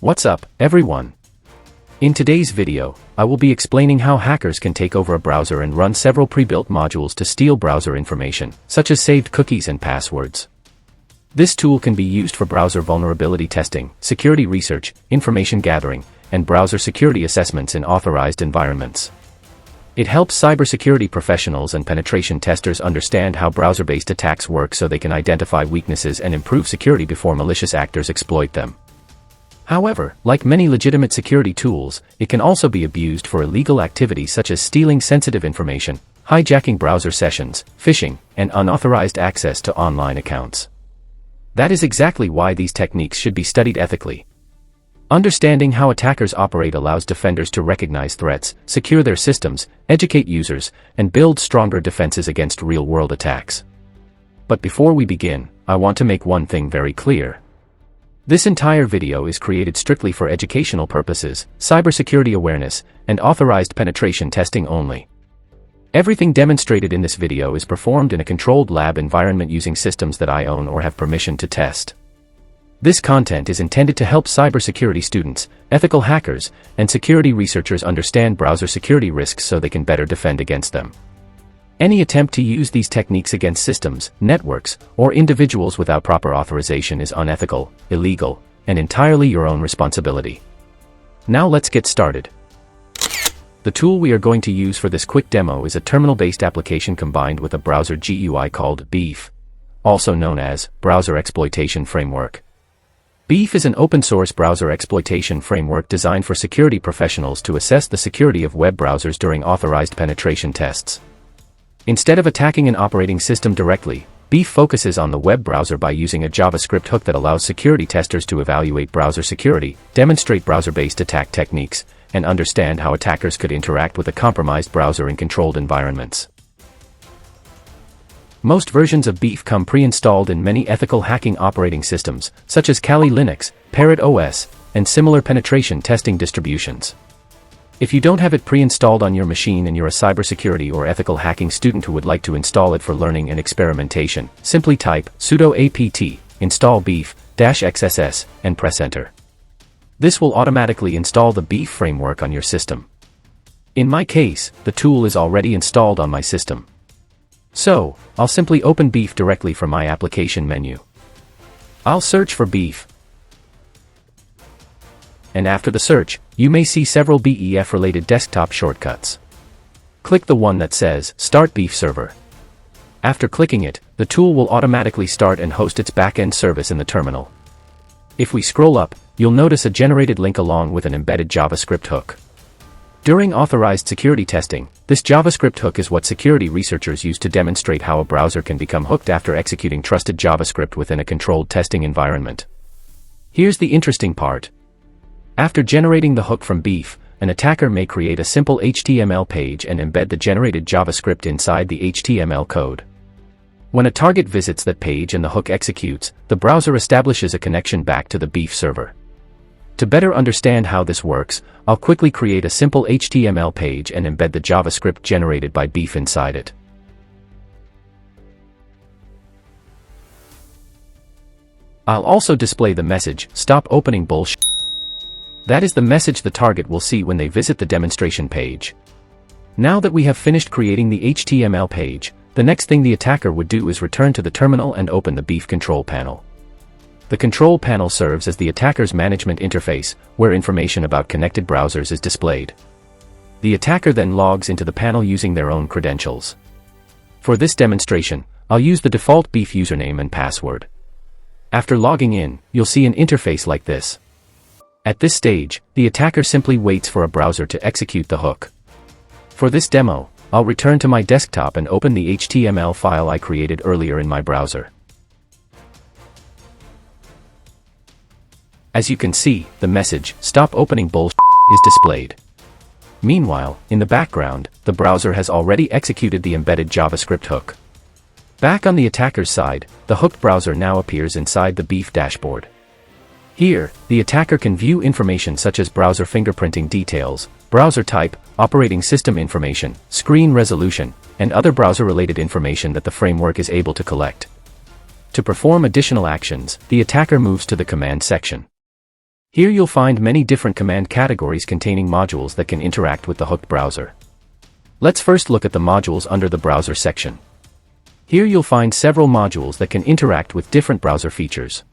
What's up, everyone? In today's video, I will be explaining how hackers can take over a browser and run several pre-built modules to steal browser information, such as saved cookies and passwords. This tool can be used for browser vulnerability testing, security research, information gathering, and browser security assessments in authorized environments. It helps cybersecurity professionals and penetration testers understand how browser-based attacks work so they can identify weaknesses and improve security before malicious actors exploit them. However, like many legitimate security tools, it can also be abused for illegal activities such as stealing sensitive information, hijacking browser sessions, phishing, and unauthorized access to online accounts. That is exactly why these techniques should be studied ethically. Understanding how attackers operate allows defenders to recognize threats, secure their systems, educate users, and build stronger defenses against real-world attacks. But before we begin, I want to make one thing very clear. This entire video is created strictly for educational purposes, cybersecurity awareness, and authorized penetration testing only. Everything demonstrated in this video is performed in a controlled lab environment using systems that I own or have permission to test. This content is intended to help cybersecurity students, ethical hackers, and security researchers understand browser security risks so they can better defend against them. Any attempt to use these techniques against systems, networks, or individuals without proper authorization is unethical, illegal, and entirely your own responsibility. Now let's get started. The tool we are going to use for this quick demo is a terminal-based application combined with a browser GUI called BeEF, also known as Browser Exploitation Framework. BeEF is an open-source browser exploitation framework designed for security professionals to assess the security of web browsers during authorized penetration tests. Instead of attacking an operating system directly, BeEF focuses on the web browser by using a JavaScript hook that allows security testers to evaluate browser security, demonstrate browser-based attack techniques, and understand how attackers could interact with a compromised browser in controlled environments. Most versions of BeEF come pre-installed in many ethical hacking operating systems, such as Kali Linux, Parrot OS, and similar penetration testing distributions. If you don't have it pre-installed on your machine and you're a cybersecurity or ethical hacking student who would like to install it for learning and experimentation, simply type sudo apt install beef-xss and press enter. This will automatically install the BeEF framework on your system. In my case, the tool is already installed on my system. So, I'll simply open BeEF directly from my application menu. I'll search for BeEF. And after the search, you may see several BeEF-related desktop shortcuts. Click the one that says Start BeEF Server. After clicking it, the tool will automatically start and host its backend service in the terminal. If we scroll up, you'll notice a generated link along with an embedded JavaScript hook. During authorized security testing, this JavaScript hook is what security researchers use to demonstrate how a browser can become hooked after executing trusted JavaScript within a controlled testing environment. Here's the interesting part. After generating the hook from BeEF, an attacker may create a simple HTML page and embed the generated JavaScript inside the HTML code. When a target visits that page and the hook executes, the browser establishes a connection back to the BeEF server. To better understand how this works, I'll quickly create a simple HTML page and embed the JavaScript generated by BeEF inside it. I'll also display the message, "Stop opening bullshit." That is the message the target will see when they visit the demonstration page. Now that we have finished creating the HTML page, the next thing the attacker would do is return to the terminal and open the BeEF control panel. The control panel serves as the attacker's management interface, where information about connected browsers is displayed. The attacker then logs into the panel using their own credentials. For this demonstration, I'll use the default BeEF username and password. After logging in, you'll see an interface like this. At this stage, the attacker simply waits for a browser to execute the hook. For this demo, I'll return to my desktop and open the HTML file I created earlier in my browser. As you can see, the message, "Stop opening bullshit," is displayed. Meanwhile, in the background, the browser has already executed the embedded JavaScript hook. Back on the attacker's side, the hooked browser now appears inside the BeEF dashboard. Here, the attacker can view information such as browser fingerprinting details, browser type, operating system information, screen resolution, and other browser-related information that the framework is able to collect. To perform additional actions, the attacker moves to the command section. Here you'll find many different command categories containing modules that can interact with the hooked browser. Let's first look at the modules under the browser section. Here you'll find several modules that can interact with different browser features.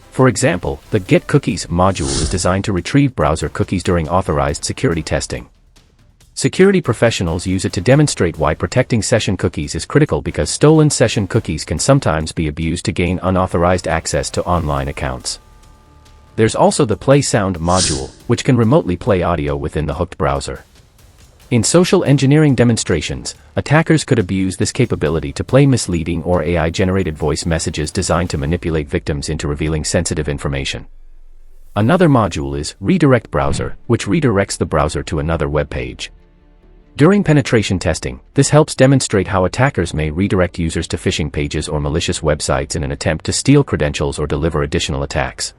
For example, the Get Cookies module is designed to retrieve browser cookies during authorized security testing. Security professionals use it to demonstrate why protecting session cookies is critical, because stolen session cookies can sometimes be abused to gain unauthorized access to online accounts. There's also the Play Sound module, which can remotely play audio within the hooked browser. In social engineering demonstrations, attackers could abuse this capability to play misleading or AI-generated voice messages designed to manipulate victims into revealing sensitive information. Another module is Redirect Browser, which redirects the browser to another web page. During penetration testing, this helps demonstrate how attackers may redirect users to phishing pages or malicious websites in an attempt to steal credentials or deliver additional attacks.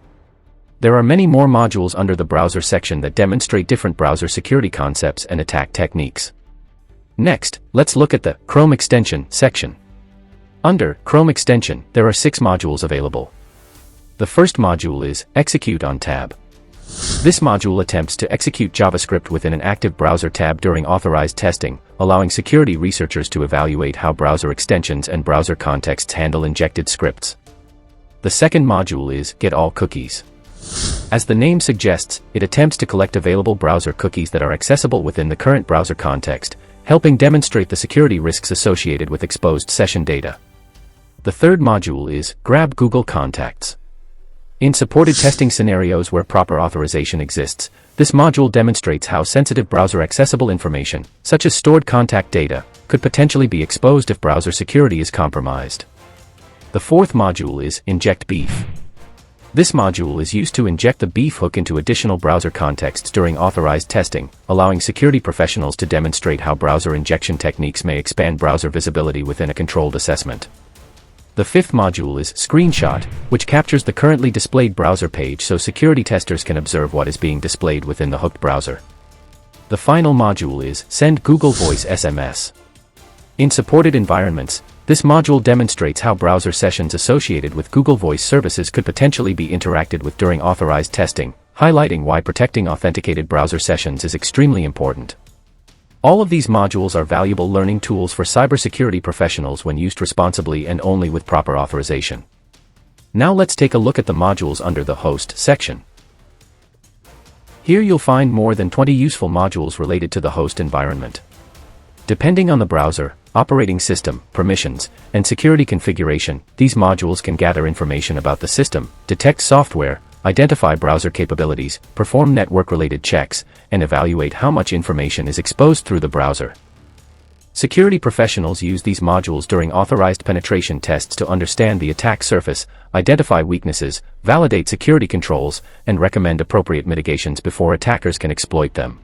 There are many more modules under the browser section that demonstrate different browser security concepts and attack techniques. Next, let's look at the Chrome extension section. Under Chrome extension, there are 6 modules available. The first module is Execute on Tab. This module attempts to execute JavaScript within an active browser tab during authorized testing, allowing security researchers to evaluate how browser extensions and browser contexts handle injected scripts. The second module is Get All Cookies. As the name suggests, it attempts to collect available browser cookies that are accessible within the current browser context, helping demonstrate the security risks associated with exposed session data. The third module is Grab Google Contacts. In supported testing scenarios where proper authorization exists, this module demonstrates how sensitive browser-accessible information, such as stored contact data, could potentially be exposed if browser security is compromised. The fourth module is Inject BeEF. This module is used to inject the BeEF hook into additional browser contexts during authorized testing, allowing security professionals to demonstrate how browser injection techniques may expand browser visibility within a controlled assessment. The fifth module is Screenshot, which captures the currently displayed browser page so security testers can observe what is being displayed within the hooked browser. The final module is Send Google Voice SMS. In supported environments, this module demonstrates how browser sessions associated with Google Voice services could potentially be interacted with during authorized testing, highlighting why protecting authenticated browser sessions is extremely important. All of these modules are valuable learning tools for cybersecurity professionals when used responsibly and only with proper authorization. Now let's take a look at the modules under the Host section. Here you'll find more than 20 useful modules related to the host environment. Depending on the browser, operating system, permissions, and security configuration, these modules can gather information about the system, detect software, identify browser capabilities, perform network-related checks, and evaluate how much information is exposed through the browser. Security professionals use these modules during authorized penetration tests to understand the attack surface, identify weaknesses, validate security controls, and recommend appropriate mitigations before attackers can exploit them.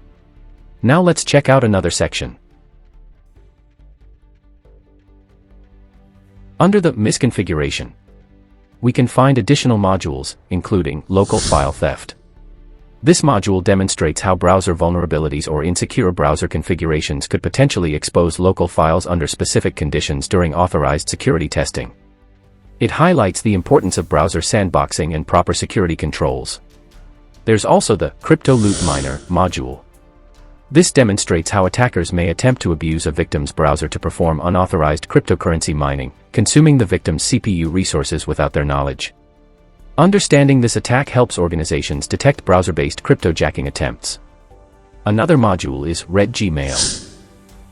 Now let's check out another section. Under the Misconfiguration, we can find additional modules, including Local File Theft. This module demonstrates how browser vulnerabilities or insecure browser configurations could potentially expose local files under specific conditions during authorized security testing. It highlights the importance of browser sandboxing and proper security controls. There's also the Crypto Loot Miner module. This demonstrates how attackers may attempt to abuse a victim's browser to perform unauthorized cryptocurrency mining, consuming the victim's CPU resources without their knowledge. Understanding this attack helps organizations detect browser-based cryptojacking attempts. Another module is Red Gmail.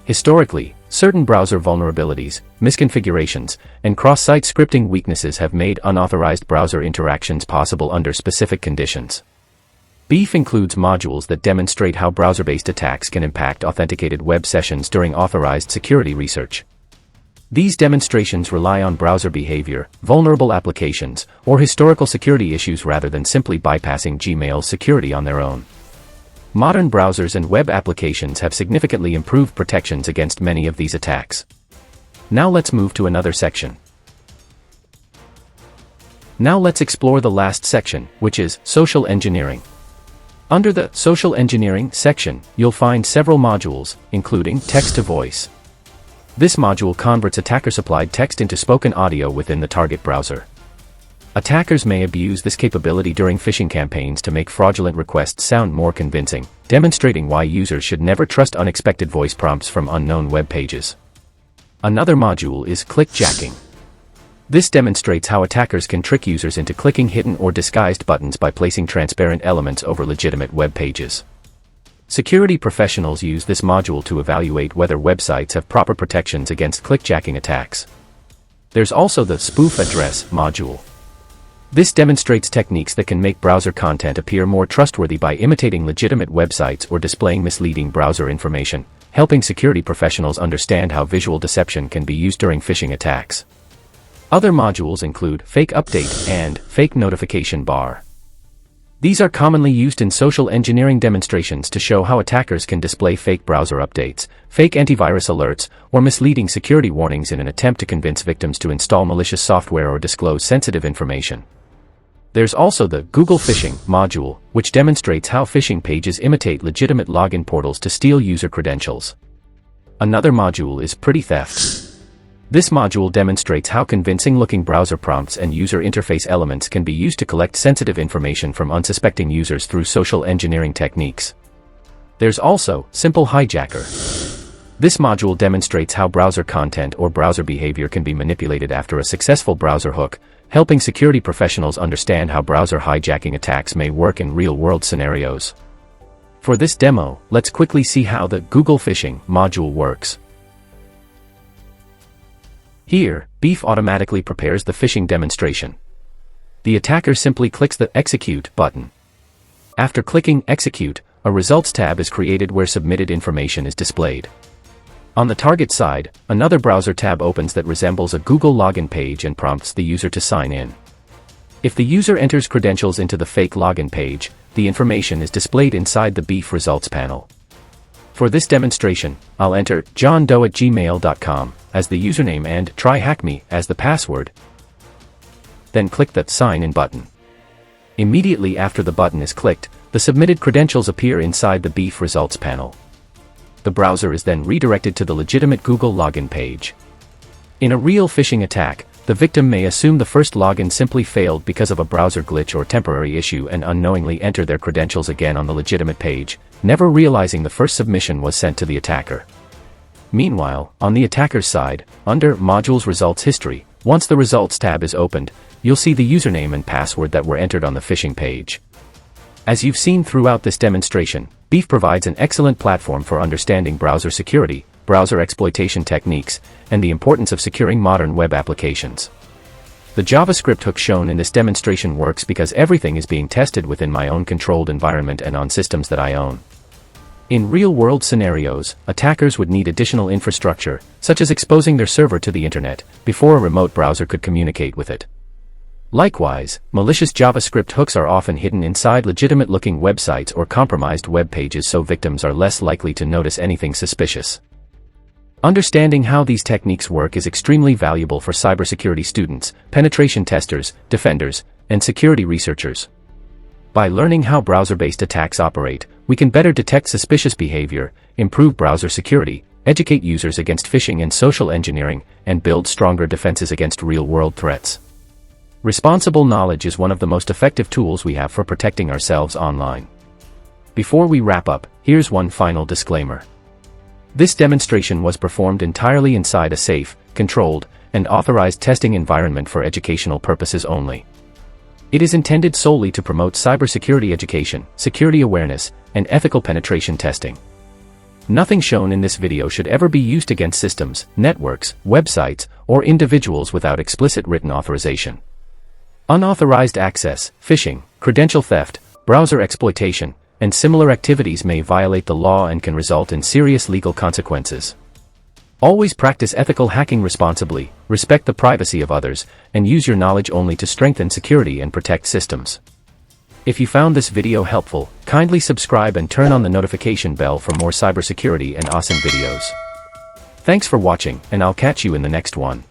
Historically, certain browser vulnerabilities, misconfigurations, and cross-site scripting weaknesses have made unauthorized browser interactions possible under specific conditions. BeEF includes modules that demonstrate how browser-based attacks can impact authenticated web sessions during authorized security research. These demonstrations rely on browser behavior, vulnerable applications, or historical security issues rather than simply bypassing Gmail's security on their own. Modern browsers and web applications have significantly improved protections against many of these attacks. Now let's move to another section. Now let's explore the last section, which is Social Engineering. Under the Social Engineering section, you'll find several modules, including Text-to-Voice. This module converts attacker-supplied text into spoken audio within the target browser. Attackers may abuse this capability during phishing campaigns to make fraudulent requests sound more convincing, demonstrating why users should never trust unexpected voice prompts from unknown web pages. Another module is clickjacking. This demonstrates how attackers can trick users into clicking hidden or disguised buttons by placing transparent elements over legitimate web pages. Security professionals use this module to evaluate whether websites have proper protections against clickjacking attacks. There's also the spoof address module. This demonstrates techniques that can make browser content appear more trustworthy by imitating legitimate websites or displaying misleading browser information, helping security professionals understand how visual deception can be used during phishing attacks. Other modules include fake update and fake notification bar. These are commonly used in social engineering demonstrations to show how attackers can display fake browser updates, fake antivirus alerts, or misleading security warnings in an attempt to convince victims to install malicious software or disclose sensitive information. There's also the Google phishing module, which demonstrates how phishing pages imitate legitimate login portals to steal user credentials. Another module is pretty theft. This module demonstrates how convincing-looking browser prompts and user interface elements can be used to collect sensitive information from unsuspecting users through social engineering techniques. There's also Simple Hijacker. This module demonstrates how browser content or browser behavior can be manipulated after a successful browser hook, helping security professionals understand how browser hijacking attacks may work in real-world scenarios. For this demo, let's quickly see how the Google phishing module works. Here, BeEF automatically prepares the phishing demonstration. The attacker simply clicks the Execute button. After clicking Execute, a Results tab is created where submitted information is displayed. On the target side, another browser tab opens that resembles a Google login page and prompts the user to sign in. If the user enters credentials into the fake login page, the information is displayed inside the BeEF results panel. For this demonstration, I'll enter johndoe@gmail.com as the username and tryhackme as the password. Then click the Sign In button. Immediately after the button is clicked, the submitted credentials appear inside the BeEF results panel. The browser is then redirected to the legitimate Google login page. In a real phishing attack, the victim may assume the first login simply failed because of a browser glitch or temporary issue and unknowingly enter their credentials again on the legitimate page, never realizing the first submission was sent to the attacker. Meanwhile, on the attacker's side, under Modules Results History, once the Results tab is opened, you'll see the username and password that were entered on the phishing page. As you've seen throughout this demonstration, BeEF provides an excellent platform for understanding browser security, browser exploitation techniques, and the importance of securing modern web applications. The JavaScript hook shown in this demonstration works because everything is being tested within my own controlled environment and on systems that I own. In real-world scenarios, attackers would need additional infrastructure, such as exposing their server to the internet, before a remote browser could communicate with it. Likewise, malicious JavaScript hooks are often hidden inside legitimate-looking websites or compromised web pages so victims are less likely to notice anything suspicious. Understanding how these techniques work is extremely valuable for cybersecurity students, penetration testers, defenders, and security researchers. By learning how browser-based attacks operate, we can better detect suspicious behavior, improve browser security, educate users against phishing and social engineering, and build stronger defenses against real-world threats. Responsible knowledge is one of the most effective tools we have for protecting ourselves online. Before we wrap up, here's one final disclaimer. This demonstration was performed entirely inside a safe, controlled, and authorized testing environment for educational purposes only. It is intended solely to promote cybersecurity education, security awareness, and ethical penetration testing. Nothing shown in this video should ever be used against systems, networks, websites, or individuals without explicit written authorization. Unauthorized access, phishing, credential theft, browser exploitation, and similar activities may violate the law and can result in serious legal consequences. Always practice ethical hacking responsibly, respect the privacy of others, and use your knowledge only to strengthen security and protect systems. If you found this video helpful, kindly subscribe and turn on the notification bell for more cybersecurity and awesome videos. Thanks for watching, and I'll catch you in the next one.